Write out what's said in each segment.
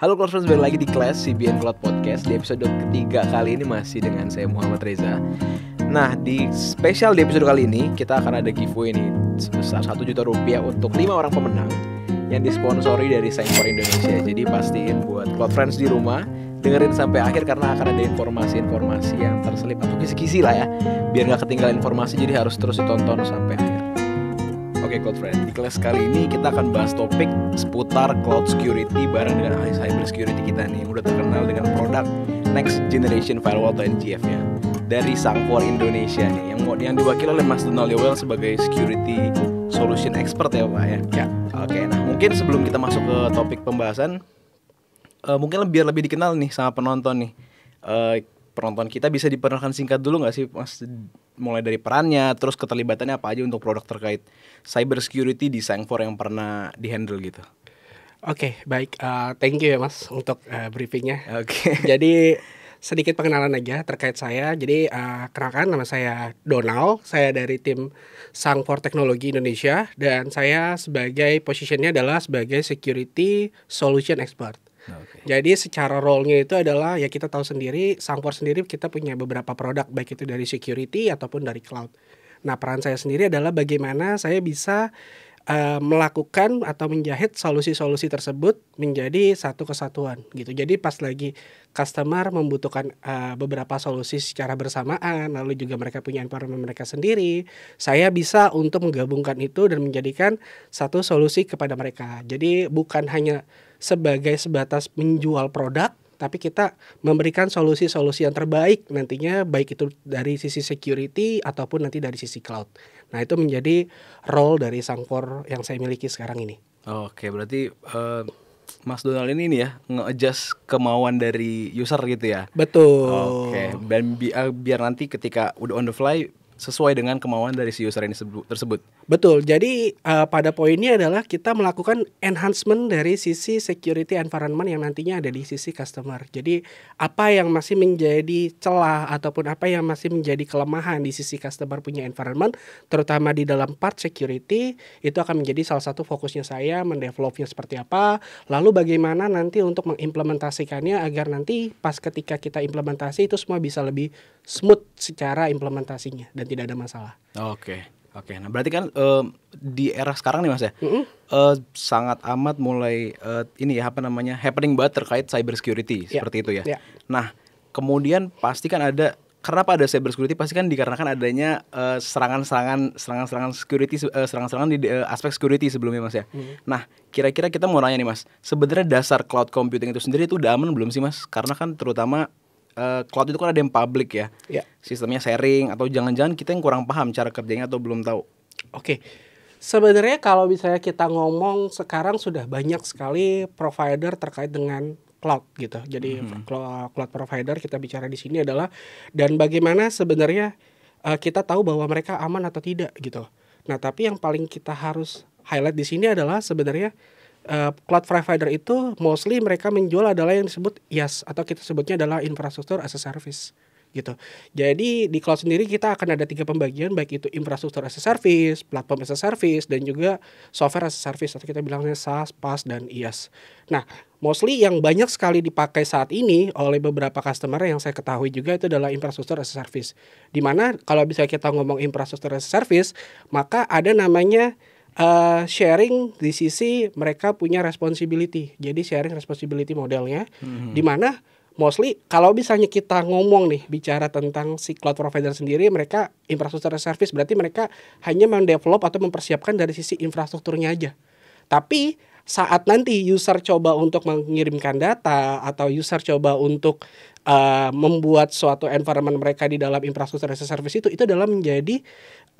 Halo Cloud Friends, balik lagi di kelas CBN Cloud Podcast. Di episode ketiga kali ini masih dengan saya Muhammad Reza. Nah, di spesial di episode kali ini kita akan ada giveaway nih sebesar 1 juta rupiah untuk 5 orang pemenang yang disponsori dari Sangfor Indonesia. Jadi pastiin buat Cloud Friends di rumah dengerin sampai akhir karena akan ada informasi-informasi yang terselip atau kisi-kisi lah ya. Biar gak ketinggalan informasi, jadi harus terus ditonton sampai akhir. Oke Cloud Friends, di kelas kali ini kita akan bahas topik seputar cloud security bareng dengan ahli cyber security kita nih, yang udah terkenal dengan produk Next Generation Firewall atau NGF-nya dari Sangfor Indonesia nih, yang diwakili oleh Mas Donald Yowel sebagai security solution expert ya Pak ya. Ya. Oke, nah mungkin sebelum kita masuk ke topik pembahasan, mungkin biar lebih dikenal nih sama penonton nih. Penonton kita bisa diperkenalkan singkat dulu nggak sih Mas, mulai dari perannya, terus keterlibatannya apa aja untuk produk terkait cyber security di Sangfor yang pernah dihandle gitu. Oke, baik. Thank you ya Mas untuk briefingnya. Oke. Jadi sedikit pengenalan aja terkait saya. Jadi kenalkan, nama saya Donald. Saya dari tim Sangfor Teknologi Indonesia dan saya sebagai positionnya adalah sebagai security solution expert. Okay. Jadi secara role-nya itu adalah, ya kita tahu sendiri, Sangfor sendiri kita punya beberapa produk, baik itu dari security ataupun dari cloud. Nah, peran saya sendiri adalah bagaimana saya bisa melakukan atau menjahit solusi-solusi tersebut menjadi satu kesatuan gitu. Jadi pas lagi customer membutuhkan beberapa solusi secara bersamaan, lalu juga mereka punya environment mereka sendiri, saya bisa untuk menggabungkan itu dan menjadikan satu solusi kepada mereka. Jadi bukan hanya sebagai sebatas menjual produk, tapi kita memberikan solusi-solusi yang terbaik nantinya, baik itu dari sisi security ataupun nanti dari sisi cloud. Nah, itu menjadi role dari Sangfor yang saya miliki sekarang ini. Oke, berarti Mas Donald ini ya nge-adjust kemauan dari user gitu ya. Betul. Oke, dan biar nanti ketika udah on the fly sesuai dengan kemauan dari si user ini tersebut. Betul. Jadi pada poinnya adalah kita melakukan enhancement dari sisi security environment yang nantinya ada di sisi customer. Jadi apa yang masih menjadi celah ataupun apa yang masih menjadi kelemahan di sisi customer punya environment, terutama di dalam part security, itu akan menjadi salah satu fokusnya saya, mendevelopnya seperti apa, lalu bagaimana nanti untuk mengimplementasikannya agar nanti pas ketika kita implementasi itu semua bisa lebih smooth secara implementasinya dan tidak ada masalah. Oke. Nah berarti kan di era sekarang nih Mas ya, sangat amat mulai happening banget terkait cyber security seperti itu ya. Nah kemudian pasti kan ada, kenapa ada cyber security pasti kan dikarenakan adanya serangan-serangan security, serangan-serangan di aspek security sebelumnya Mas ya. Nah kira-kira kita mau nanya nih Mas, sebenarnya dasar cloud computing itu sendiri itu udah aman belum sih Mas? Karena kan terutama cloud itu kan ada yang public ya. Sistemnya sharing, atau jangan-jangan kita yang kurang paham cara kerjanya atau belum tahu. Oke. Sebenarnya kalau misalnya kita ngomong sekarang sudah banyak sekali provider terkait dengan cloud gitu. Jadi cloud provider kita bicara di sini adalah, dan bagaimana sebenarnya kita tahu bahwa mereka aman atau tidak gitu. Nah, tapi yang paling kita harus highlight di sini adalah sebenarnya cloud provider itu mostly mereka menjual adalah yang disebut IaaS atau kita sebutnya adalah infrastructure as a service gitu. Jadi di cloud sendiri kita akan ada 3 pembagian, baik itu infrastructure as a service, platform as a service, dan juga software as a service atau kita bilangnya SaaS, PaaS, dan IaaS. Nah, mostly yang banyak sekali dipakai saat ini oleh beberapa customer yang saya ketahui juga itu adalah infrastructure as a service. Dimana kalau bisa kita ngomong infrastructure as a service, maka ada namanya sharing di sisi mereka punya responsibility. Jadi sharing responsibility modelnya, di mana mostly kalau misalnya kita ngomong nih bicara tentang si cloud provider sendiri, mereka infrastructure as a service berarti mereka hanya mendevelop atau mempersiapkan dari sisi infrastrukturnya aja. Tapi saat nanti user coba untuk mengirimkan data atau user coba untuk membuat suatu environment mereka di dalam infrastructure as a service itu adalah menjadi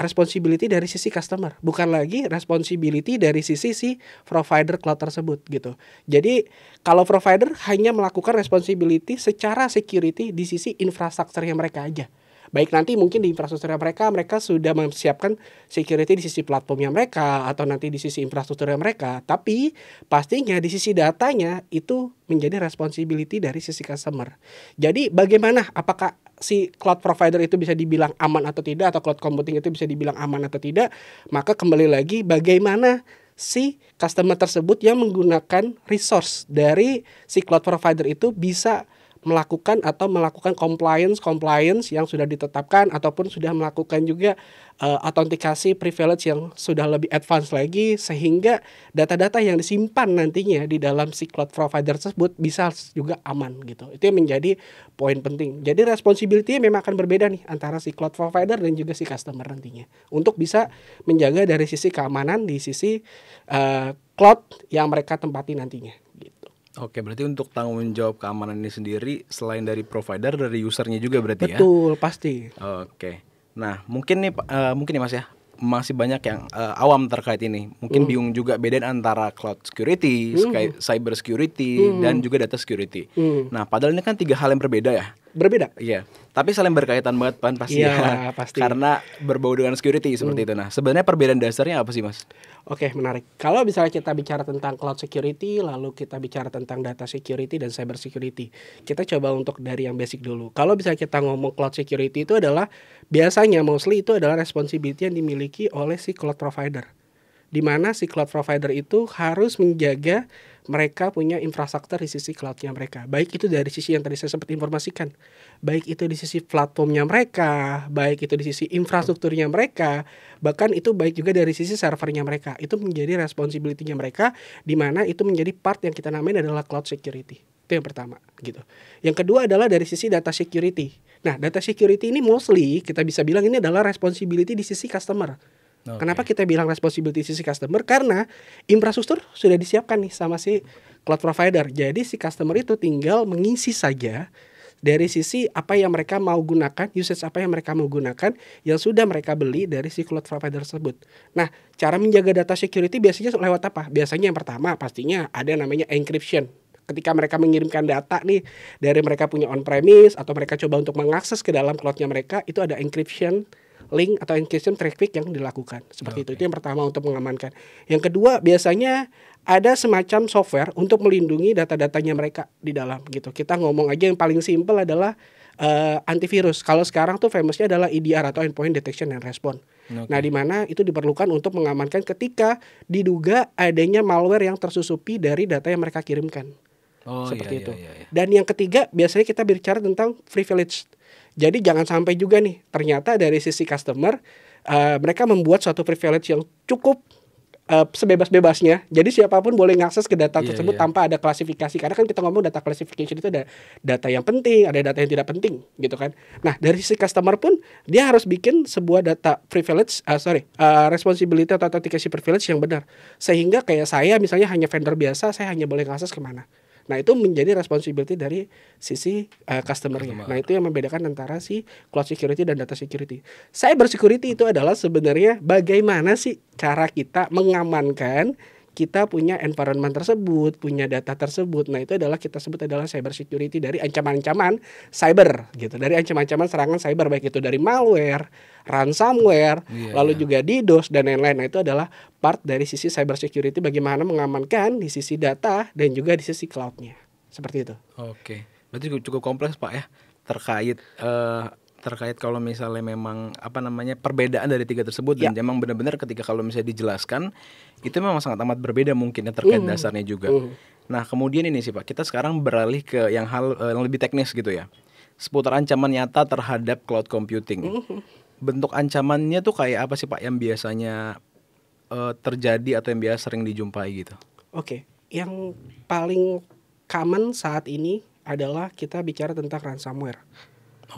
responsibility dari sisi customer, bukan lagi responsibility dari sisi si provider cloud tersebut gitu. Jadi kalau provider hanya melakukan responsibility secara security di sisi infrastrukturnya mereka aja. Baik nanti mungkin di infrastrukturnya mereka sudah mempersiapkan security di sisi platformnya mereka atau nanti di sisi infrastrukturnya mereka. Tapi pastinya di sisi datanya itu menjadi responsibility dari sisi customer. Jadi bagaimana, apakah si cloud provider itu bisa dibilang aman atau tidak, atau cloud computing itu bisa dibilang aman atau tidak, maka kembali lagi bagaimana si customer tersebut yang menggunakan resource dari si cloud provider itu bisa melakukan compliance yang sudah ditetapkan ataupun sudah melakukan juga autentikasi privilege yang sudah lebih advance lagi, sehingga data-data yang disimpan nantinya di dalam si cloud provider tersebut bisa juga aman gitu. Itu yang menjadi poin penting. Jadi responsibility memang akan berbeda nih antara si cloud provider dan juga si customer nantinya untuk bisa menjaga dari sisi keamanan di sisi cloud yang mereka tempati nantinya gitu. Oke, berarti untuk tanggung jawab keamanan ini sendiri selain dari provider, dari usernya juga berarti ya? Betul, pasti. Oke. Nah, mungkin nih Mas ya, masih banyak yang awam terkait ini. Mungkin bingung juga bedain antara cloud security, cyber security, dan juga data security. Nah, padahal ini kan 3 hal yang berbeda ya? Berbeda. Iya, tapi saling berkaitan banget kan pasti ya. Pasti. Karena berbau dengan security seperti itu. Nah, sebenarnya perbedaan dasarnya apa sih, Mas? Oke, menarik. Kalau misalnya kita bicara tentang cloud security, lalu kita bicara tentang data security dan cyber security, kita coba untuk dari yang basic dulu. Kalau misalnya kita ngomong cloud security itu adalah biasanya mostly itu adalah responsibility yang dimiliki oleh si cloud provider, di mana si cloud provider itu harus menjaga mereka punya infrastruktur di sisi cloud-nya mereka. Baik itu dari sisi yang tadi saya sempat informasikan, baik itu di sisi platformnya mereka, baik itu di sisi infrastrukturnya mereka, bahkan itu baik juga dari sisi servernya mereka. Itu menjadi responsibility-nya mereka, di mana itu menjadi part yang kita namain adalah cloud security. Itu yang pertama gitu. Yang kedua adalah dari sisi data security. Nah, data security ini mostly kita bisa bilang ini adalah responsibility di sisi customer. Okay. Kenapa kita bilang responsibility sisi customer? Karena infrastruktur sudah disiapkan nih sama si cloud provider. Jadi si customer itu tinggal mengisi saja dari sisi apa yang mereka mau gunakan, usage apa yang mereka mau gunakan, yang sudah mereka beli dari si cloud provider tersebut. Nah, cara menjaga data security biasanya lewat apa? Biasanya yang pertama pastinya ada namanya encryption. Ketika mereka mengirimkan data nih dari mereka punya on-premise atau mereka coba untuk mengakses ke dalam cloud-nya mereka, itu ada encryption link atau encryption traffic yang dilakukan. Seperti itu yang pertama untuk mengamankan. Yang kedua biasanya ada semacam software untuk melindungi data-datanya mereka di dalam gitu. Kita ngomong aja yang paling simpel adalah antivirus. Kalau sekarang tuh famousnya adalah EDR atau Endpoint Detection and Response. Nah, di mana itu diperlukan untuk mengamankan ketika diduga adanya malware yang tersusupi dari data yang mereka kirimkan. Seperti itu. Dan yang ketiga biasanya kita bicara tentang privilege. Jadi jangan sampai juga nih ternyata dari sisi customer mereka membuat suatu privilege yang cukup sebebas-bebasnya. Jadi siapapun boleh ngakses ke data tersebut tanpa ada klasifikasi. Karena kan kita ngomong data classification itu ada data yang penting, ada data yang tidak penting gitu kan. Nah, dari sisi customer pun dia harus bikin sebuah data privilege responsibility atau authentication privilege yang benar. Sehingga kayak saya misalnya hanya vendor biasa, saya hanya boleh ngakses kemana. Nah, itu menjadi responsibility dari sisi customer-nya. Nah, itu yang membedakan antara si cloud security dan data security. Cyber security itu adalah sebenarnya bagaimana sih cara kita mengamankan kita punya environment tersebut, punya data tersebut. Nah, itu adalah kita sebut adalah cyber security dari ancaman-ancaman cyber gitu. Dari ancaman-ancaman serangan cyber baik itu dari malware, ransomware, lalu juga DDoS dan lain-lain. Nah, itu adalah part dari sisi cyber security bagaimana mengamankan di sisi data dan juga di sisi cloud-nya. Seperti itu. Oke. Berarti cukup kompleks, Pak ya, terkait kalau misalnya memang perbedaan dari 3 tersebut dan memang benar-benar ketika kalau misalnya dijelaskan itu memang sangat amat berbeda mungkin ya terkait dasarnya juga. Nah, kemudian ini sih Pak, kita sekarang beralih ke yang yang lebih teknis gitu ya. Seputar ancaman nyata terhadap cloud computing. Bentuk ancamannya tuh kayak apa sih Pak yang biasanya terjadi atau yang biasa sering dijumpai gitu? Oke, yang paling common saat ini adalah kita bicara tentang ransomware.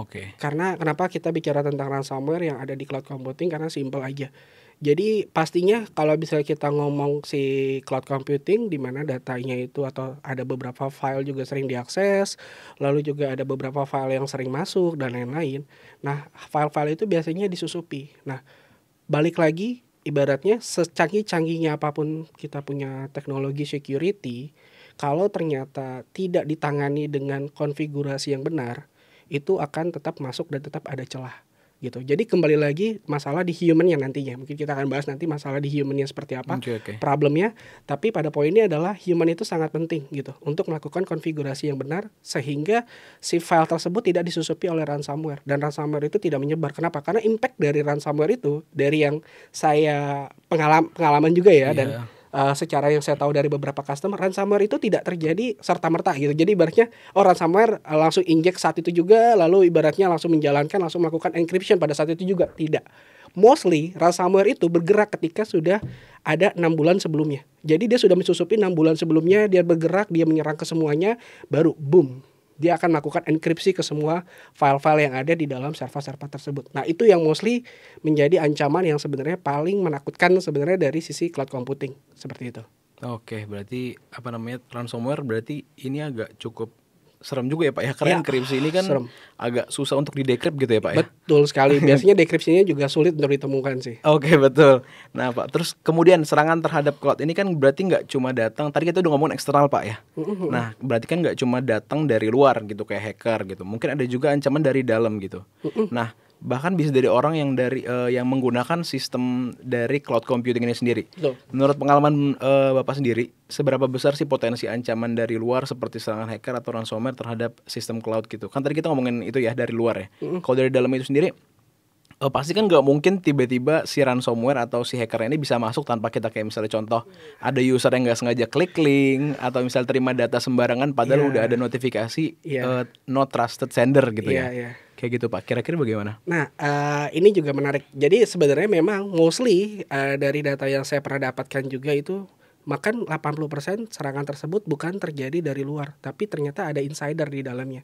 Oke. Karena kenapa kita bicara tentang ransomware yang ada di cloud computing? Karena simple aja. Jadi pastinya kalau misalnya kita ngomong si cloud computing di mana datanya itu atau ada beberapa file juga sering diakses, lalu juga ada beberapa file yang sering masuk dan lain-lain. Nah, file-file itu biasanya disusupi. Nah, balik lagi ibaratnya secanggih-canggihnya apapun kita punya teknologi security, kalau ternyata tidak ditangani dengan konfigurasi yang benar, itu akan tetap masuk dan tetap ada celah gitu. Jadi kembali lagi masalah di human-nya nantinya. Mungkin kita akan bahas nanti masalah di human-nya seperti apa problemnya. Tapi pada poinnya adalah human itu sangat penting gitu untuk melakukan konfigurasi yang benar sehingga si file tersebut tidak disusupi oleh ransomware. Dan ransomware itu tidak menyebar. Kenapa? Karena impact dari ransomware itu dari yang saya pengalaman juga ya dan secara yang saya tahu dari beberapa customer, ransomware itu tidak terjadi serta-merta gitu. Jadi ibaratnya ransomware langsung injek saat itu juga, lalu ibaratnya langsung menjalankan, langsung melakukan encryption pada saat itu juga, tidak. Mostly ransomware itu bergerak ketika sudah ada 6 bulan sebelumnya. Jadi dia sudah mensusupi 6 bulan sebelumnya, dia bergerak, dia menyerang ke semuanya, baru boom, dia akan melakukan enkripsi ke semua file-file yang ada di dalam server-server tersebut. Nah, itu yang mostly menjadi ancaman yang sebenarnya paling menakutkan sebenarnya dari sisi cloud computing, seperti itu. Oke, berarti ransomware berarti ini agak cukup serem juga ya Pak ya, karena enkripsi ini kan serem. Agak susah untuk di-decrypt gitu ya Pak ya. Betul sekali, biasanya dekripsinya juga sulit untuk ditemukan sih. Oke, betul. Nah Pak, terus kemudian serangan terhadap cloud ini kan berarti nggak cuma datang, tadi kita udah ngomongin eksternal Pak ya. Nah, berarti kan nggak cuma datang dari luar gitu kayak hacker gitu, mungkin ada juga ancaman dari dalam gitu. Nah, bahkan bisa dari orang yang yang menggunakan sistem dari cloud computing ini sendiri. Betul. Menurut pengalaman Bapak sendiri, seberapa besar sih potensi ancaman dari luar seperti serangan hacker atau ransomware terhadap sistem cloud gitu? Kan tadi kita ngomongin itu ya dari luar ya. Kalau dari dalam itu sendiri, pasti kan nggak mungkin tiba-tiba si ransomware atau si hacker ini bisa masuk tanpa kita kayak misalnya contoh ada user yang nggak sengaja klik link atau misalnya terima data sembarangan padahal udah ada notifikasi not trusted sender gitu ya. Kayak gitu Pak, kira-kira bagaimana? Nah, ini juga menarik. Jadi sebenarnya memang mostly dari data yang saya pernah dapatkan juga itu, makan 80% serangan tersebut bukan terjadi dari luar, tapi ternyata ada insider di dalamnya.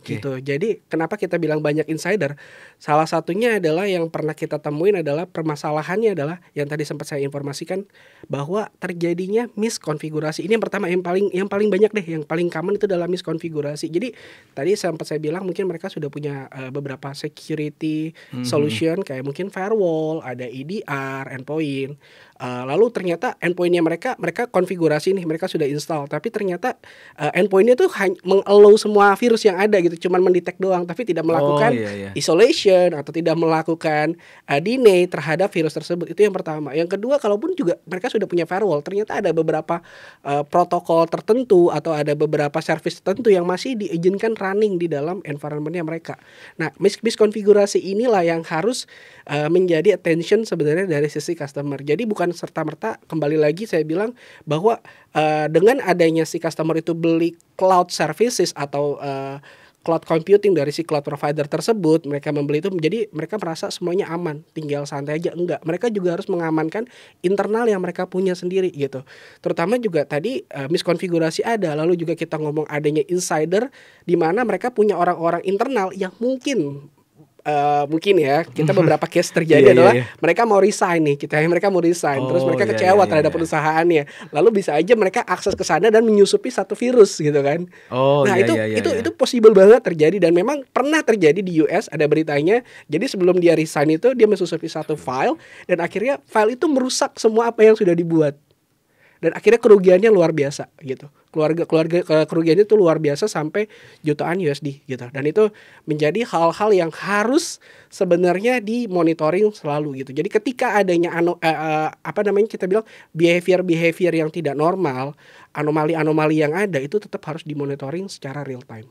Gitu. Jadi kenapa kita bilang banyak insider? Salah satunya adalah yang pernah kita temuin adalah permasalahannya adalah yang tadi sempat saya informasikan bahwa terjadinya miskonfigurasi. Ini yang pertama, yang paling banyak deh, yang paling common itu adalah miskonfigurasi. Jadi tadi sempat saya bilang mungkin mereka sudah punya beberapa security solution kayak mungkin firewall, ada EDR, endpoint. Lalu ternyata endpointnya mereka konfigurasi nih, mereka sudah install, tapi ternyata endpointnya tuh meng-allow semua virus yang ada gitu, cuman mendetek doang, tapi tidak melakukan isolation atau tidak melakukan deny terhadap virus tersebut. Itu yang pertama. Yang kedua, kalaupun juga mereka sudah punya firewall, ternyata ada beberapa protokol tertentu atau ada beberapa service tertentu yang masih diizinkan running di dalam environmentnya mereka. Nah, miskonfigurasi inilah yang harus menjadi attention sebenarnya dari sisi customer. Jadi bukan serta-merta, kembali lagi saya bilang bahwa dengan adanya si customer itu beli cloud services atau cloud computing dari si cloud provider tersebut, mereka membeli itu menjadi mereka merasa semuanya aman, tinggal santai aja. Enggak, mereka juga harus mengamankan internal yang mereka punya sendiri gitu. Terutama juga tadi miskonfigurasi ada, lalu juga kita ngomong adanya insider di mana mereka punya orang-orang internal yang mungkin ya kita beberapa case terjadi adalah mereka mau resign nih, mereka mau resign, terus mereka kecewa terhadap perusahaannya, lalu bisa aja mereka akses ke sana dan menyusupi satu virus gitu kan. Itu possible banget terjadi dan memang pernah terjadi di US, ada beritanya. Jadi sebelum dia resign itu dia menyusupi satu file dan akhirnya file itu merusak semua apa yang sudah dibuat. Dan akhirnya kerugiannya luar biasa gitu. Keluarga kerugiannya itu luar biasa sampai jutaan USD gitu. Dan itu menjadi hal-hal yang harus sebenarnya dimonitoring selalu gitu. Jadi ketika adanya kita bilang behavior yang tidak normal, anomali yang ada itu tetap harus dimonitoring secara real time.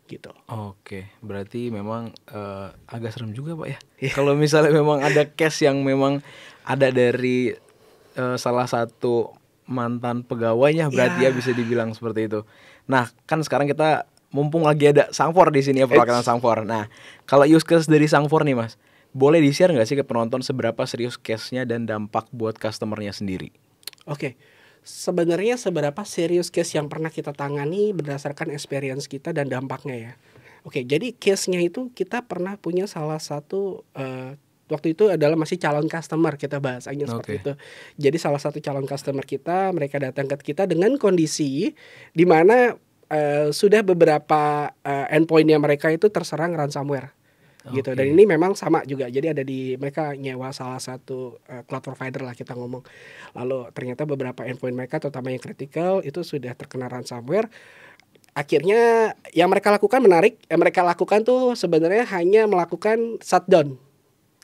Gitu. Oke, berarti memang agak serem juga Pak ya. Kalau misalnya memang ada case yang memang ada dari salah satu mantan pegawainya, berarti ya bisa dibilang seperti itu. Nah, kan sekarang kita mumpung lagi ada Sangfor di sini ya, perwakilan Sangfor. Nah, kalau use case dari Sangfor nih Mas, boleh di-share nggak sih ke penonton seberapa serius case-nya dan dampak buat customer-nya sendiri? Oke. Sebenarnya seberapa serius case yang pernah kita tangani berdasarkan experience kita dan dampaknya ya. Oke, jadi case-nya itu kita pernah punya salah satu waktu itu adalah masih calon customer, kita bahas aja seperti itu. Jadi salah satu calon customer kita, mereka datang ke kita dengan kondisi di mana sudah beberapa endpointnya mereka itu terserang ransomware. Gitu. Dan ini memang sama juga. Jadi ada mereka nyewa salah satu cloud provider lah kita ngomong. Lalu ternyata beberapa endpoint mereka terutama yang kritikal itu sudah terkena ransomware. Akhirnya yang mereka lakukan menarik. Yang mereka lakukan tuh sebenarnya hanya melakukan shutdown.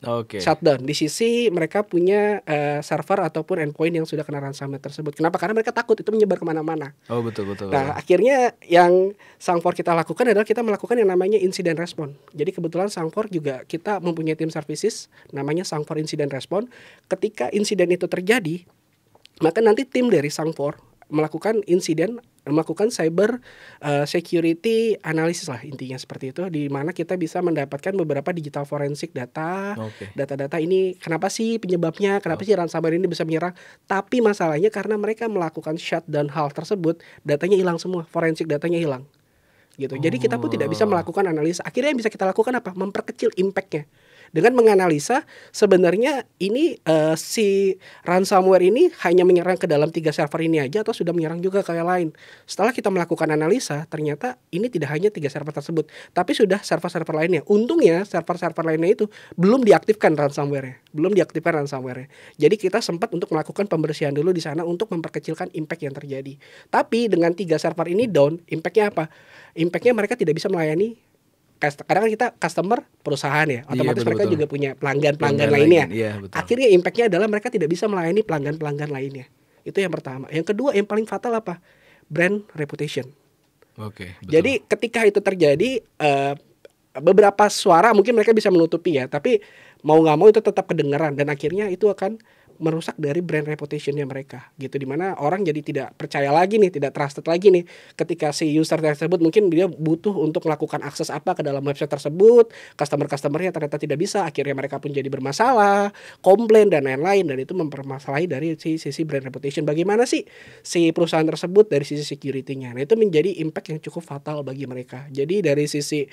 Shutdown. Di sisi mereka punya server ataupun endpoint yang sudah kena ransomware tersebut. Kenapa? Karena mereka takut itu menyebar kemana-mana. Betul. Nah, akhirnya yang Sangfor kita lakukan adalah kita melakukan yang namanya incident response. Jadi kebetulan Sangfor juga kita mempunyai tim services namanya Sangfor Incident Response. Ketika insiden itu terjadi, maka nanti tim dari Sangfor melakukan cyber security analysis lah, intinya seperti itu, di mana kita bisa mendapatkan beberapa digital forensik data. Data-data ini kenapa sih penyebabnya, kenapa sih ransomware ini bisa menyerang. Tapi masalahnya karena mereka melakukan shutdown hal tersebut, datanya hilang semua, forensik datanya hilang gitu. Jadi kita pun tidak bisa melakukan analisa. Akhirnya yang bisa kita lakukan apa? Memperkecil impactnya dengan menganalisa sebenarnya ini si ransomware ini hanya menyerang ke dalam 3 server ini aja atau sudah menyerang juga ke yang lain. Setelah kita melakukan analisa, ternyata ini tidak hanya 3 server tersebut, tapi sudah server-server lainnya. Untungnya server-server lainnya itu belum diaktifkan ransomware-nya. Jadi kita sempat untuk melakukan pembersihan dulu di sana untuk memperkecilkan impact yang terjadi. Tapi dengan 3 server ini down, impact-nya apa? Impact-nya mereka tidak bisa melayani. Kadang kan kita customer perusahaan ya, otomatis mereka juga punya pelanggan lainnya. Akhirnya impactnya adalah mereka tidak bisa melayani pelanggan lainnya. Itu yang pertama. Yang kedua, yang paling fatal apa? Brand reputation. Jadi ketika itu terjadi, beberapa suara mungkin mereka bisa menutupi ya, tapi mau nggak mau itu tetap kedengaran, dan akhirnya itu akan merusak dari brand reputationnya mereka gitu, dimana orang jadi tidak percaya lagi nih, tidak trusted lagi nih ketika si user tersebut mungkin dia butuh untuk melakukan akses apa ke dalam website tersebut, customernya ternyata tidak bisa, akhirnya mereka pun jadi bermasalah, komplain dan lain-lain, dan itu mempermasalahi dari sisi brand reputation. Bagaimana sih si perusahaan tersebut dari sisi security-nya. Nah itu menjadi impact yang cukup fatal bagi mereka. Jadi dari sisi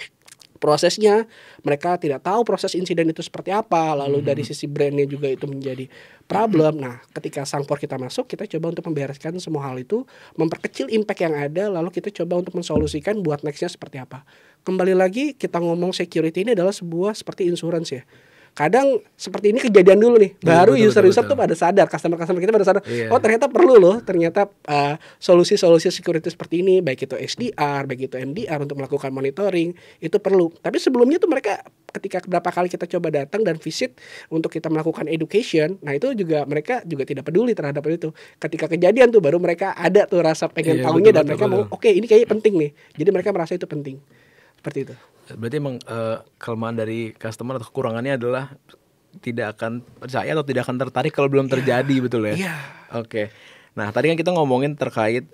prosesnya mereka tidak tahu proses insiden itu seperti apa, lalu dari sisi brandnya juga itu menjadi problem. Nah ketika Sangfor kita masuk, kita coba untuk membereskan semua hal itu, memperkecil impact yang ada, lalu kita coba untuk mensolusikan buat nextnya seperti apa. Kembali lagi kita ngomong security ini adalah sebuah seperti insurance ya. Kadang seperti ini kejadian dulu nih, baru user-user tuh pada sadar, customer kita pada sadar, oh ternyata perlu loh, ternyata solusi-solusi security seperti ini, baik itu XDR, baik itu MDR untuk melakukan monitoring, itu perlu. Tapi sebelumnya tuh mereka ketika beberapa kali kita coba datang dan visit untuk kita melakukan education, nah itu juga mereka juga tidak peduli terhadap itu. Ketika kejadian tuh baru mereka ada tuh rasa pengen tahunya, dan mereka mau oke, ini kayaknya penting nih. Jadi mereka merasa itu penting. Seperti itu. Berarti emang kelemahan dari customer atau kekurangannya adalah tidak akan percaya atau tidak akan tertarik kalau belum terjadi, betul ya? Oke. Nah tadi kan kita ngomongin terkait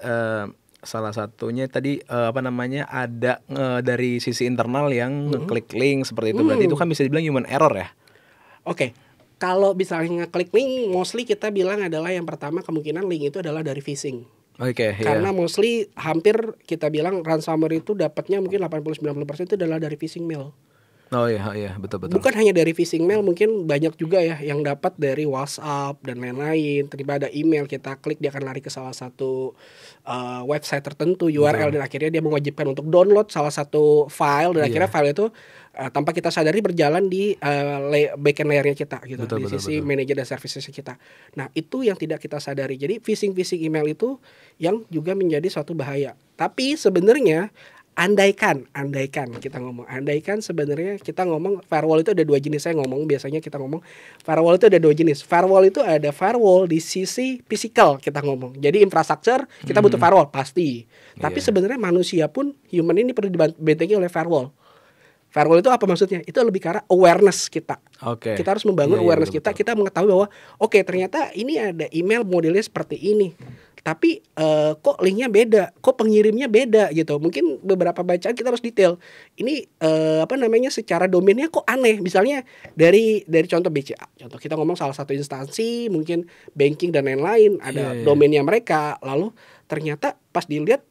salah satunya tadi ada dari sisi internal yang ngeklik link seperti itu. Berarti itu kan bisa dibilang human error ya? Oke. Kalau misalnya ngeklik link, mostly kita bilang adalah yang pertama kemungkinan link itu adalah dari phishing. Karena mostly hampir kita bilang ransomware itu dapatnya mungkin 80-90% itu adalah dari phishing mail. Betul. Bukan hanya dari phishing mail, mungkin banyak juga ya yang dapat dari WhatsApp dan lain-lain. Tiba ada email, kita klik dia akan lari ke salah satu website tertentu, URL, dan akhirnya dia mewajibkan untuk download salah satu file, dan akhirnya file itu tanpa kita sadari berjalan di backend layernya kita gitu, di sisi manajer dan services kita. Nah itu yang tidak kita sadari. Jadi phishing email itu yang juga menjadi suatu bahaya. Tapi sebenarnya andaikan sebenarnya kita ngomong firewall itu ada 2 jenis. Biasanya kita ngomong firewall itu ada 2 jenis. Firewall itu ada firewall di sisi physical kita ngomong. Jadi infrastruktur kita butuh firewall pasti. Tapi sebenarnya manusia pun, human ini perlu dibentengi oleh firewall. Firewall itu apa maksudnya? Itu lebih ke arah awareness kita. Kita harus membangun awareness kita. Kita mengetahui bahwa ternyata ini ada email modelnya seperti ini. Tapi kok linknya beda, kok pengirimnya beda gitu. Mungkin beberapa bacaan kita harus detail. Ini secara domainnya kok aneh. Misalnya dari contoh BCA. Contoh kita ngomong salah satu instansi, mungkin banking dan lain-lain, ada domainnya mereka. Lalu ternyata pas dilihat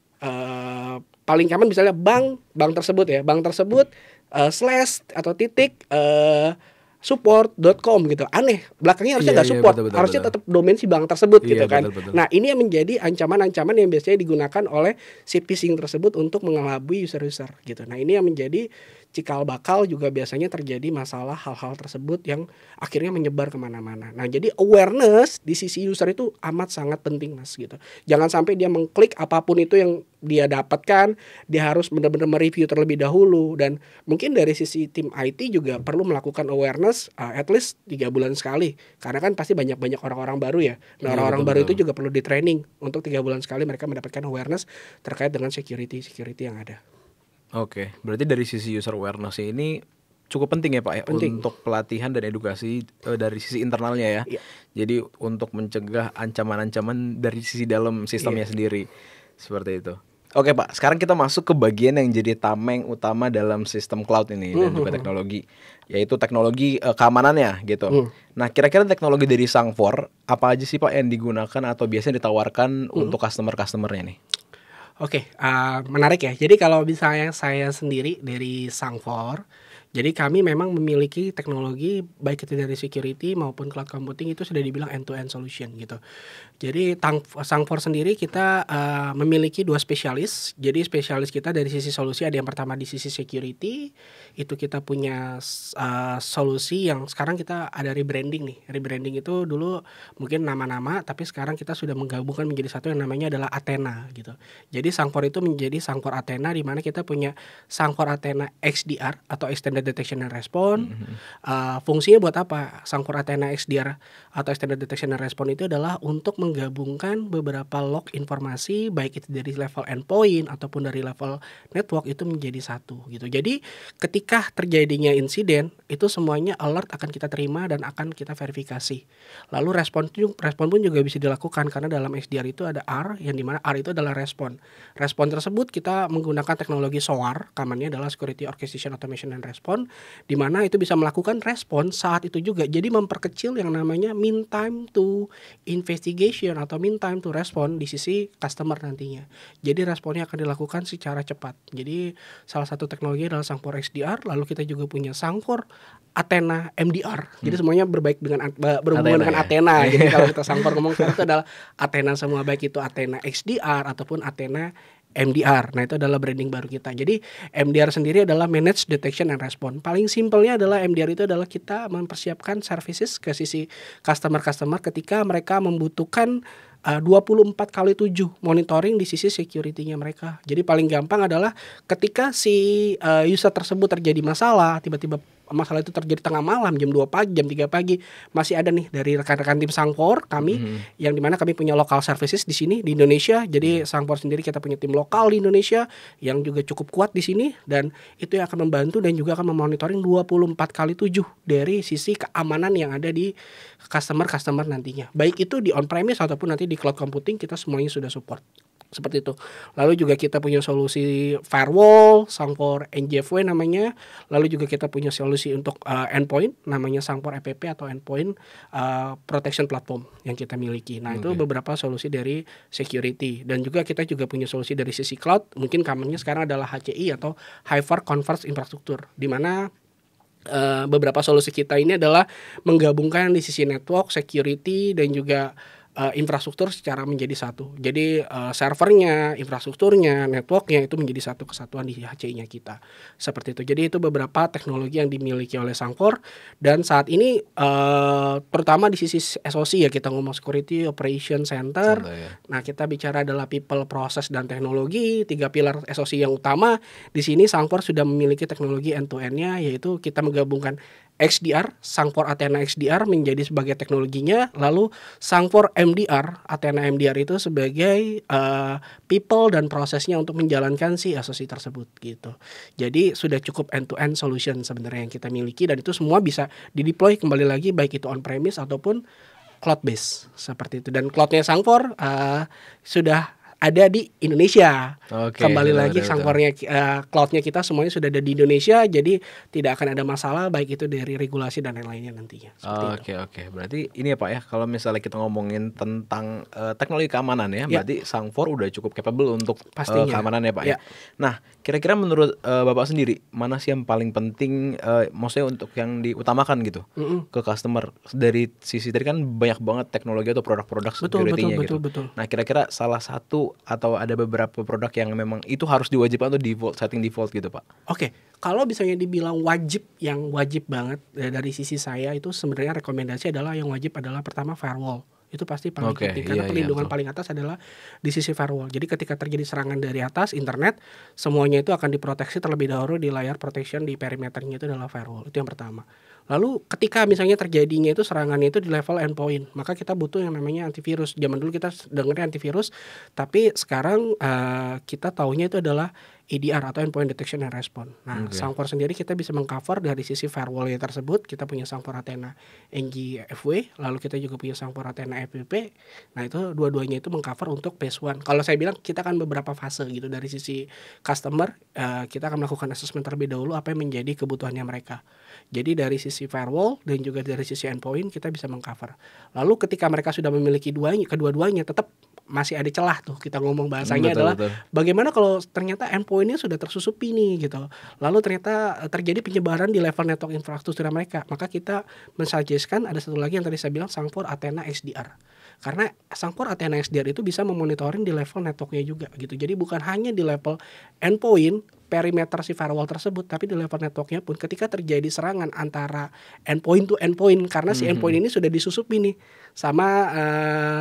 paling common misalnya bank tersebut slash atau titik support.com gitu. Aneh, belakangnya harusnya nggak support, harusnya tetap domain si bank tersebut gitu kan. Betul. Nah ini yang menjadi ancaman-ancaman yang biasanya digunakan oleh si phishing tersebut untuk mengelabui user-user gitu. Nah ini yang menjadi cikal bakal juga biasanya terjadi masalah hal-hal tersebut yang akhirnya menyebar kemana-mana. Nah jadi awareness di sisi user itu amat sangat penting mas gitu. Jangan sampai dia mengklik apapun itu yang dia dapatkan, dia harus benar-benar mereview terlebih dahulu. Dan mungkin dari sisi tim IT juga perlu melakukan awareness at least 3 bulan sekali. Karena kan pasti banyak orang-orang baru ya. Nah orang-orang baru itu juga perlu di training untuk 3 bulan sekali mereka mendapatkan awareness terkait dengan security yang ada. Berarti dari sisi user awareness ini cukup penting ya Pak ya, Penting. untuk pelatihan dan edukasi dari sisi internalnya ya. Iya. Jadi untuk mencegah ancaman-ancaman dari sisi dalam sistemnya sendiri. Seperti itu. Oke Pak, sekarang kita masuk ke bagian yang jadi tameng utama dalam sistem cloud ini dan juga teknologi, yaitu teknologi keamanannya gitu. Nah, kira-kira teknologi dari Sang4 apa aja sih Pak yang digunakan atau biasanya ditawarkan untuk customer-customernya nih? Oke, menarik ya. Jadi kalau misalnya saya sendiri dari Sang4, jadi kami memang memiliki teknologi baik itu dari security maupun cloud computing itu sudah dibilang end-to-end solution gitu. Jadi Sang4 sendiri kita memiliki 2 spesialis. Jadi spesialis kita dari sisi solusi ada yang pertama di sisi security, itu kita punya solusi yang sekarang kita ada rebranding nih. Rebranding itu dulu mungkin nama-nama, tapi sekarang kita sudah menggabungkan menjadi satu yang namanya adalah Athena gitu. Jadi Sang4 itu menjadi Sang4 Athena, di mana kita punya Sang4 Athena XDR atau Extended Detection and Response. Fungsinya buat apa? Sang4 Athena XDR atau Extended Detection and Response itu adalah untuk menggabungkan beberapa log informasi baik itu dari level endpoint ataupun dari level network itu menjadi satu gitu. Jadi ketika terjadinya insiden itu semuanya alert akan kita terima dan akan kita verifikasi. Lalu respon pun juga bisa dilakukan karena dalam XDR itu ada R yang dimana R itu adalah respon. Respon tersebut kita menggunakan teknologi SOAR, kamarnya adalah Security Orchestration Automation and Response, di mana itu bisa melakukan respon saat itu juga. Jadi memperkecil yang namanya mean time to investigation atau mean time to respond di sisi customer nantinya. Jadi responnya akan dilakukan secara cepat. Jadi salah satu teknologi adalah Sang4 XDR, lalu kita juga punya Sang4 Athena MDR. Jadi semuanya berhubungan dengan Athena. Jadi kalau kita Sang4 ngomong itu adalah Athena semua, baik itu Athena XDR ataupun Athena MDR. Nah, itu adalah branding baru kita. Jadi MDR sendiri adalah Managed Detection and Response. Paling simpelnya adalah MDR itu adalah kita mempersiapkan services ke sisi customer ketika mereka membutuhkan 24/7 monitoring di sisi security-nya mereka. Jadi paling gampang adalah ketika si user tersebut terjadi masalah, tiba-tiba masalah itu terjadi tengah malam, jam 2 pagi, jam 3 pagi, masih ada nih dari rekan-rekan tim Sang4 kami yang dimana kami punya local services di sini di Indonesia. Jadi Sang4 sendiri kita punya tim lokal di Indonesia yang juga cukup kuat di sini, dan itu yang akan membantu dan juga akan memonitoring 24/7 dari sisi keamanan yang ada di customer nantinya. Baik itu di on-premise ataupun nanti di cloud computing, kita semuanya sudah support. Seperti itu. Lalu juga kita punya solusi firewall, Sang4 NGFW namanya. Lalu juga kita punya solusi untuk endpoint, namanya Sang4 EPP atau Endpoint Protection Platform yang kita miliki. Nah, itu beberapa solusi dari security. Dan juga kita juga punya solusi dari sisi cloud. Mungkin common-nya sekarang adalah HCI atau Hyper Converged Infrastructure, di mana beberapa solusi kita ini adalah menggabungkan di sisi network, security, dan juga infrastruktur secara menjadi satu. Jadi servernya, infrastrukturnya, networknya itu menjadi satu kesatuan di HCI-nya kita. Seperti itu. Jadi itu beberapa teknologi yang dimiliki oleh Sang4, dan saat ini terutama di sisi SOC ya, kita ngomong Security Operation Center. Nah, kita bicara adalah people, process, dan teknologi, 3 pilar SOC yang utama. Di sini Sang4 sudah memiliki teknologi end-to-end-nya, yaitu kita menggabungkan XDR, Sang4 Athena XDR menjadi sebagai teknologinya, lalu Sang4 MDR, Athena MDR itu sebagai people dan prosesnya untuk menjalankan si SOC tersebut gitu. Jadi sudah cukup end-to-end solution sebenarnya yang kita miliki, dan itu semua bisa dideploy kembali lagi baik itu on-premise ataupun cloud base seperti itu. Dan cloudnya Sang4 sudah ada di Indonesia. Kembali lagi Sang4-nya cloudnya kita semuanya sudah ada di Indonesia, jadi tidak akan ada masalah baik itu dari regulasi dan lain-lainnya nantinya. Oke. Berarti ini ya Pak ya, kalau misalnya kita ngomongin tentang teknologi keamanan ya, berarti Sang4 udah cukup capable untuk keamanan ya Pak ya. Nah, kira-kira menurut Bapak sendiri, mana sih yang paling penting maksudnya untuk yang diutamakan gitu ke customer? Dari sisi tadi kan banyak banget teknologi atau produk-produk security-nya gitu. Betul. Nah, kira-kira salah satu atau ada beberapa produk yang memang itu harus diwajibkan atau setting default gitu Pak? Oke, kalau misalnya dibilang wajib, yang wajib banget dari sisi saya itu sebenarnya rekomendasi adalah yang wajib adalah pertama firewall. Itu pasti paling penting karena perlindungan paling atas adalah di sisi firewall. Jadi ketika terjadi serangan dari atas internet, semuanya itu akan diproteksi terlebih dahulu di layar protection, di perimeternya itu adalah firewall. Itu yang pertama. Lalu ketika misalnya terjadinya itu serangannya itu di level endpoint, maka kita butuh yang namanya antivirus. Zaman dulu kita dengarnya antivirus, tapi sekarang kita taunya itu adalah EDR atau Endpoint Detection and Response. Nah, Sangfor sendiri kita bisa mengcover dari sisi firewall tersebut. Kita punya Sangfor Athena NG-FW, lalu kita juga punya Sangfor Athena FPP. Nah, itu dua-duanya itu mengcover untuk phase 1. Kalau saya bilang kita akan beberapa fase gitu dari sisi customer, kita akan melakukan assessment terlebih dahulu apa yang menjadi kebutuhannya mereka. Jadi dari sisi firewall dan juga dari sisi endpoint kita bisa mengcover. Lalu ketika mereka sudah memiliki kedua-duanya, tetap masih ada celah tuh, kita ngomong bahasanya adalah bagaimana kalau ternyata endpointnya sudah tersusupi nih gitu, lalu ternyata terjadi penyebaran di level network infrastruktur mereka, maka kita mensuggestkan ada satu lagi yang tadi saya bilang Sangfor Athena XDR. Karena Sangfor Athena XDR itu bisa memonitoring di level networknya juga gitu. Jadi bukan hanya di level endpoint perimeter si firewall tersebut, tapi di level networknya pun ketika terjadi serangan antara endpoint to endpoint, karena si endpoint ini sudah disusupi nih sama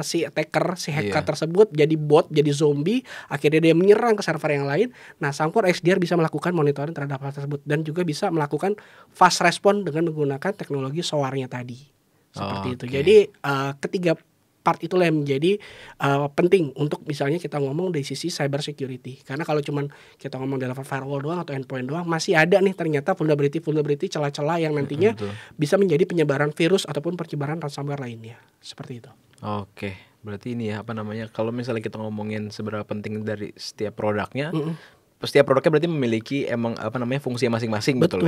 si attacker, si hacker tersebut jadi bot, jadi zombie, akhirnya dia menyerang ke server yang lain. Nah, Sangfor XDR bisa melakukan monitoring terhadap hal tersebut dan juga bisa melakukan fast response dengan menggunakan teknologi SOAR-nya tadi. Seperti itu. Jadi ketiga part itulah yang menjadi penting untuk misalnya kita ngomong dari sisi cyber security. Karena kalau cuman kita ngomong di level firewall doang atau endpoint doang, masih ada nih ternyata vulnerability celah-celah yang nantinya bisa menjadi penyebaran virus ataupun penyebaran ransomware lainnya. Seperti itu. Oke, berarti ini ya kalau misalnya kita ngomongin seberapa penting dari setiap produknya, setiap produknya berarti memiliki fungsi masing-masing. Betul.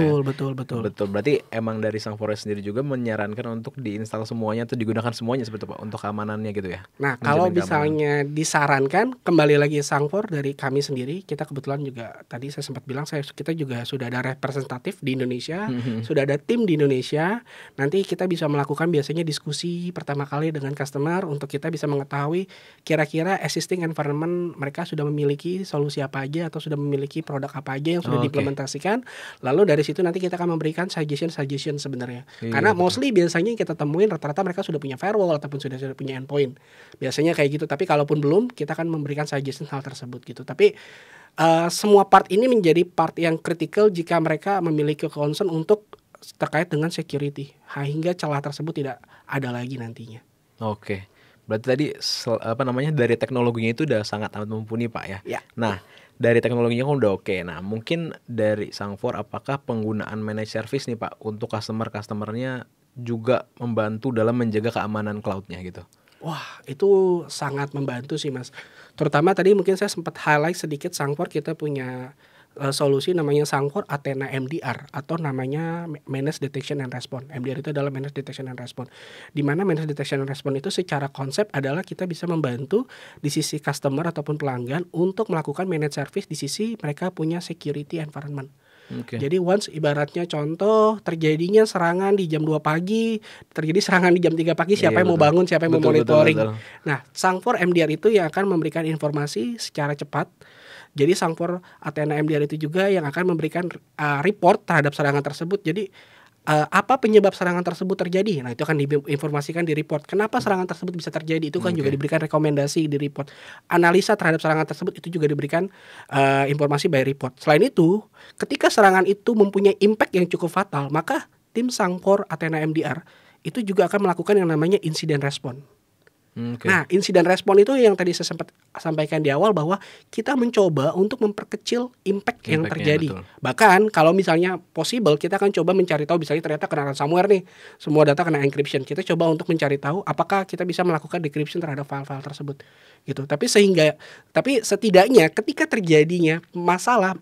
Berarti emang dari Sangfor sendiri juga menyarankan untuk diinstal semuanya atau digunakan semuanya seperti itu Pak, untuk keamanannya gitu ya. Nah, kalau misalnya disarankan, kembali lagi Sangfor dari kami sendiri, kita kebetulan juga tadi saya sempat bilang kita juga sudah ada representatif di Indonesia, sudah ada tim di Indonesia. Nanti kita bisa melakukan biasanya diskusi pertama kali dengan customer untuk kita bisa mengetahui kira-kira existing environment mereka sudah memiliki solusi apa aja atau sudah memiliki produk apa aja yang sudah diimplementasikan. Lalu dari situ nanti kita akan memberikan suggestion sebenarnya. Karena mostly biasanya kita temuin rata-rata mereka sudah punya firewall ataupun sudah punya endpoint. Biasanya kayak gitu. Tapi kalaupun belum, kita akan memberikan suggestion hal tersebut gitu. Tapi semua part ini menjadi part yang kritikal jika mereka memiliki concern untuk terkait dengan security, hingga celah tersebut tidak ada lagi nantinya. Oke. Berarti tadi dari teknologinya itu udah sangat amat mumpuni Pak ya. Nah, dari teknologinya kan udah oke. Nah, mungkin dari Sangfor apakah penggunaan managed service nih Pak untuk customer-customernya juga membantu dalam menjaga keamanan cloud-nya gitu? Wah, itu sangat membantu sih Mas. Terutama tadi mungkin saya sempat highlight sedikit Sangfor kita punya solusi namanya Sangfor Athena MDR atau namanya Managed Detection and Response. MDR itu adalah Managed Detection and Response. Di mana Managed Detection and Response itu secara konsep adalah kita bisa membantu di sisi customer ataupun pelanggan untuk melakukan managed service di sisi mereka punya security environment. Jadi once ibaratnya contoh terjadinya serangan di jam 2 pagi, terjadi serangan di jam 3 pagi, siapa yang mau bangun, siapa yang mau monitoring. Nah, Sangfor MDR itu yang akan memberikan informasi secara cepat. Jadi Sangfor Athena MDR itu juga yang akan memberikan report terhadap serangan tersebut. Jadi apa penyebab serangan tersebut terjadi? Nah, itu akan diinformasikan di report. Kenapa serangan tersebut bisa terjadi? Itu kan juga diberikan rekomendasi di report. Analisa terhadap serangan tersebut itu juga diberikan informasi by report. Selain itu, ketika serangan itu mempunyai impact yang cukup fatal, maka tim Sangfor Athena MDR itu juga akan melakukan yang namanya incident response. Nah, insiden respon itu yang tadi saya sempat sampaikan di awal bahwa kita mencoba untuk memperkecil impact yang terjadi. Betul. Bahkan kalau misalnya possible kita akan coba mencari tahu misalnya ternyata kena ransomware nih, semua data kena encryption. Kita coba untuk mencari tahu apakah kita bisa melakukan decryption terhadap file-file tersebut. Gitu. Tapi setidaknya ketika terjadinya masalah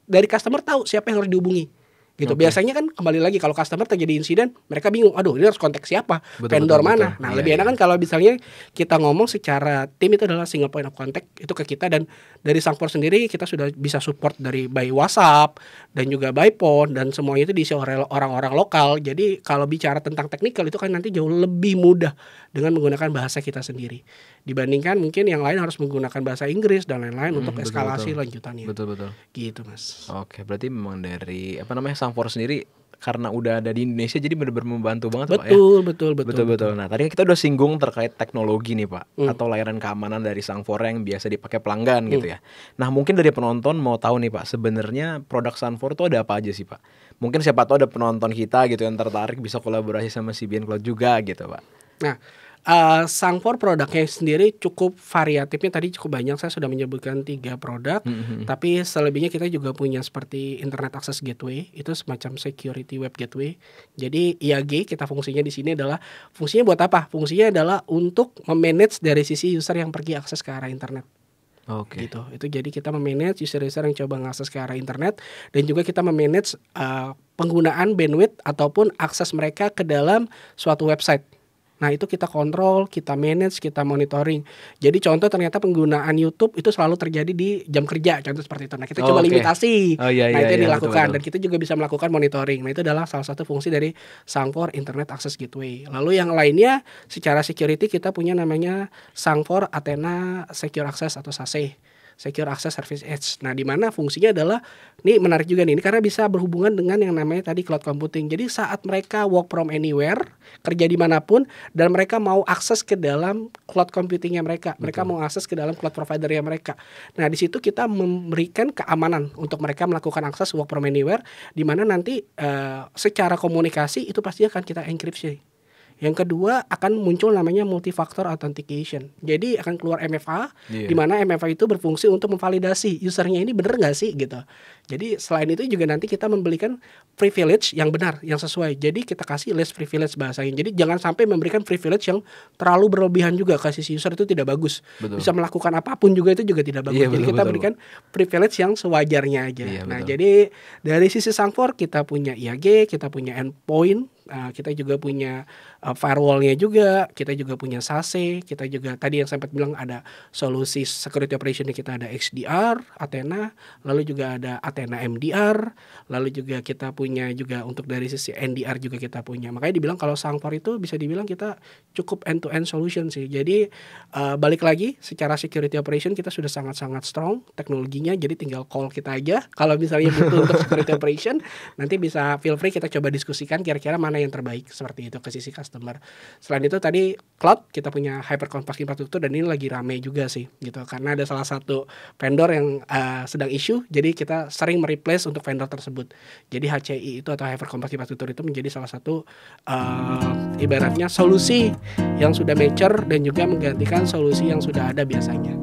dari customer tahu siapa yang harus dihubungi. Gitu. Biasanya kan kembali lagi kalau customer terjadi insiden, mereka bingung, aduh ini harus kontak siapa, vendor mana. Nah, lebih enak kan kalau misalnya kita ngomong secara tim itu adalah single point of contact itu ke kita, dan dari Sangfor sendiri kita sudah bisa support dari by WhatsApp dan juga by phone, dan semuanya itu diisi oleh orang-orang lokal. Jadi kalau bicara tentang teknikal itu kan nanti jauh lebih mudah dengan menggunakan bahasa kita sendiri dibandingkan mungkin yang lain harus menggunakan bahasa Inggris dan lain-lain untuk eskalasi lanjutannya. Betul. Gitu Mas. Oke, berarti memang dari Sangfor sendiri karena udah ada di Indonesia jadi benar-benar membantu banget Pak ya. Betul. Nah, tadi kita udah singgung terkait teknologi nih Pak, atau layanan keamanan dari Sangfor yang biasa dipakai pelanggan gitu ya. Nah, mungkin dari penonton mau tahu nih Pak, sebenarnya produk Sangfor itu ada apa aja sih Pak? Mungkin siapa tahu ada penonton kita gitu yang tertarik bisa kolaborasi sama CBN Cloud juga gitu Pak. Nah, Sangfor produknya sendiri cukup variatifnya, tadi cukup banyak, saya sudah menyebutkan 3 produk. Tapi selebihnya kita juga punya seperti Internet Access Gateway, itu semacam security web gateway. Jadi IAG kita fungsinya di sini adalah, fungsinya buat apa? Fungsinya adalah untuk memanage dari sisi user yang pergi akses ke arah internet. Oke. Gitu. Itu jadi kita memanage user-user yang coba mengakses ke arah internet, dan juga kita memanage penggunaan bandwidth ataupun akses mereka ke dalam suatu website. Nah itu kita kontrol, kita manage, kita monitoring. Jadi contoh ternyata penggunaan YouTube itu selalu terjadi di jam kerja, contoh seperti itu. Nah kita coba limitasi. Nah itu yang dilakukan, betul. Dan kita juga bisa melakukan monitoring. Nah itu adalah salah satu fungsi dari Sangfor Internet Access Gateway. Lalu yang lainnya secara security kita punya namanya Sangfor Athena Secure Access atau SASE, Secure Access Service Edge. Nah, di mana fungsinya adalah, ini menarik juga nih, ini karena bisa berhubungan dengan yang namanya tadi cloud computing. Jadi saat mereka work from anywhere, kerja dimanapun, dan mereka mau akses ke dalam cloud computingnya mereka, mereka mau akses ke dalam cloud providernya mereka. Nah, di situ kita memberikan keamanan untuk mereka melakukan akses work from anywhere, di mana nanti secara komunikasi itu pasti akan kita enkripsi. Yang kedua akan muncul namanya multi-factor authentication. Jadi akan keluar MFA, di mana MFA itu berfungsi untuk memvalidasi usernya ini benar nggak sih gitu. Jadi selain itu juga nanti kita memberikan privilege yang benar, yang sesuai. Jadi kita kasih less privilege bahasanya. Jadi jangan sampai memberikan privilege yang terlalu berlebihan juga ke sisi user, itu tidak bagus. Betul. Bisa melakukan apapun juga itu juga tidak bagus. Jadi kita berikan privilege yang sewajarnya aja. Nah jadi dari sisi Sangfor kita punya IAG, kita punya endpoint, kita juga punya firewall-nya juga, kita juga punya SASE, kita juga tadi yang sempat bilang ada solusi security operation-nya, kita ada XDR, Athena, lalu juga ada Athena MDR, lalu juga kita punya juga untuk dari sisi NDR juga kita punya. Makanya dibilang kalau Sangfor itu bisa dibilang kita cukup end-to-end solution sih. Jadi balik lagi secara security operation kita sudah sangat-sangat strong teknologinya, jadi tinggal call kita aja. Kalau misalnya butuh untuk security operation, nanti bisa feel free kita coba diskusikan kira-kira mana yang terbaik seperti itu ke sisi customer. Selain itu tadi cloud kita punya hypercompact infrastruktur, dan ini lagi rame juga sih gitu, karena ada salah satu vendor yang sedang isu, jadi kita sering mereplace untuk vendor tersebut. Jadi HCI itu atau hypercompact infrastruktur itu menjadi salah satu ibaratnya solusi yang sudah mature dan juga menggantikan solusi yang sudah ada biasanya.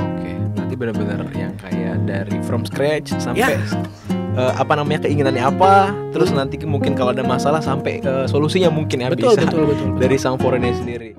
Oke, berarti benar-benar yang kayak dari from scratch sampai keinginannya apa, terus nanti mungkin kalau ada masalah sampai solusinya mungkin ya. Betul. Betul. Dari Sangfor ini sendiri.